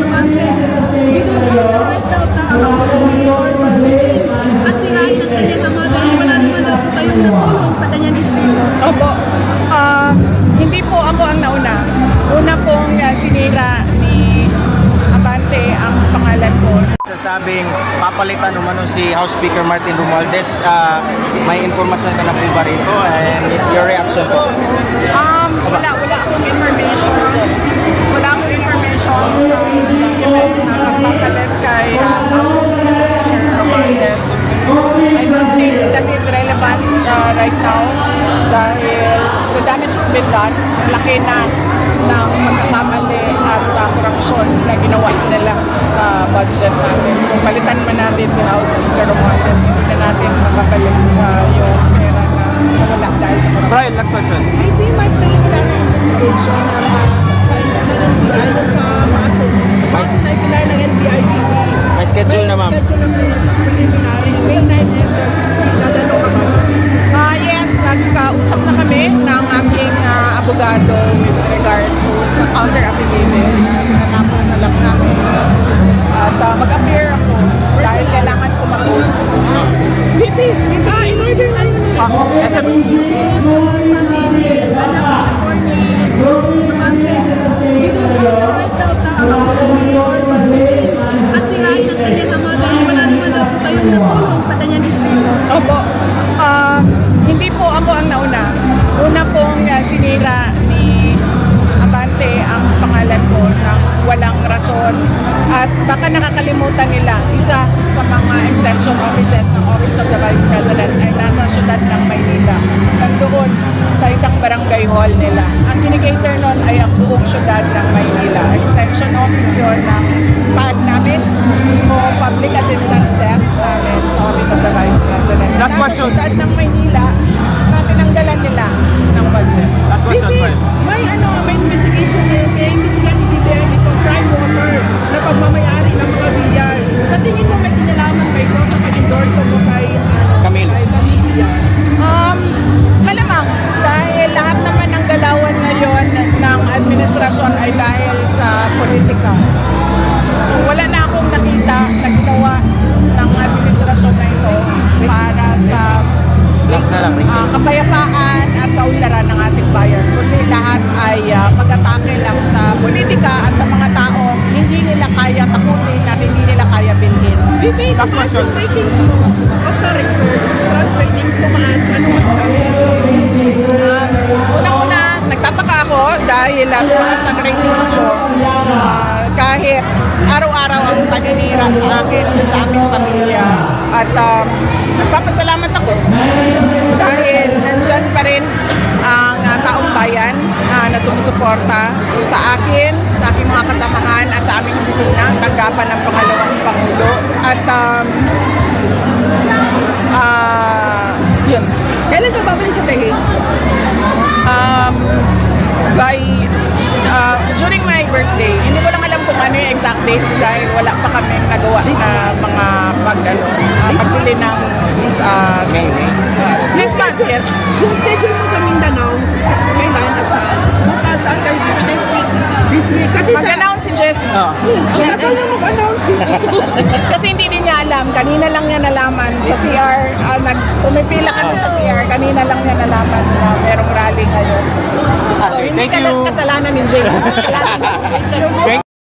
Abante, right daw ang superior at sirain ang kanyang ama dahil wala naman daw po kayong natulong sa kanyang distrito. Opo, hindi po ako ang nauna. Una pong sinira ni Abante ang pangalan ko. Sasabing papalitan umano si House Speaker Martin Romualdez, may informasyon ka na po ba rito and your reaction po? Wala akong information. Wala akong information na magpapalit kay House Speaker Romualdez. I don't think that is relevant right now dahil the damage has been done. Laki na ng pagkakamali at korupsyon na ginawa nila sa budget natin. So palitan man natin si House Speaker Romualdez, hindi na natin makabalik yung pera na wala dahil sa korupsyon. Brian, next question. Maybe may preliminary investigation sa NBI sa kaso. Bakit na-apply ng NBI? May schedule na, ma'am. Schedule ng preliminary. May 9 and 16. Dadalo ka ba? Yes, nagkausap na kami ng aking abogado with regard to sa counter affidavit. Natapos na lang namin. At mag-appear ako dahil kailangan ko mag-vote. VP, in order na sabi niyo sa amin, anak ni attorney Abante, right daw ang superior at sirain ang kanyang ama dahil wala naman daw po kayong natulong sa kanyang distrito. Opo, hindi po ako ang nauna. Una pong sinira ni Abante ang pangalan ko ng walang rason. At baka nakakalimutan nila, isa sa mga extension offices ng Office of the Vice President ay nasa syudad ng Maynila. Nandoon sa isang barangay hall nila. Ang kinikater nun ay ang buong syudad ng Maynila. Extension office yun ng PAD namin o Public Assistance Desk namin sa Office of the Vice President. Last question. Nasa syudad ng Maynila na tinanggalan nila ng budget. Last question, Brian. May investigation ngayon, may investigan ni BBM itong prime water na pagmamayari ng mga bilyar. Sa tingin mo may kinalaman ba ito sa pag-endorse mo kay Camille? Malamang, dahil lahat naman ng galawan ngayon ng administrasyon ay dahil sa politika. So wala na akong nakita na ginawa ng administrasyon na ito para sa kapayapaan at kaunlaran ng ating bayan. Kundi lahat ay pag-atake lang sa politika at sa mga taong hindi nila kaya takutin at hindi nila kaya bilhin. Last question. Ratings mo, after research, trust ratings tumaas, ano masasabi? Unang-una, nagtataka ako dahil tumaas ang ratings ko kahit araw-araw ang paninira sa akin at sa aming pamilya. At nagpapasalamat ako dahil nandyan pa rin ang taong bayan na sumusuporta sa akin, sa aking mga kasamahan at sa aming opisina, ang tanggapan ng pangalawang Pangulo. At yun. Kailan ka babalik sa Taguig? During my birthday, hindi ko lang alam kung ano yung exact dates dahil wala pa kami nagawa na mga pagbili ng this month, yes. Yung schedule mo sa Mindanao, kailan at saan? Bukas after this week. This week. Kasi Mag-announce si Jessie. Jessie na mag-announce. Kasi hindi din niya alam. Kanina lang niya nalaman sa CR. Pumipila kami sa CR. Kanina lang niya nalaman na merong rally ngayon. So, hindi Thank you. kasalanan ni Jay.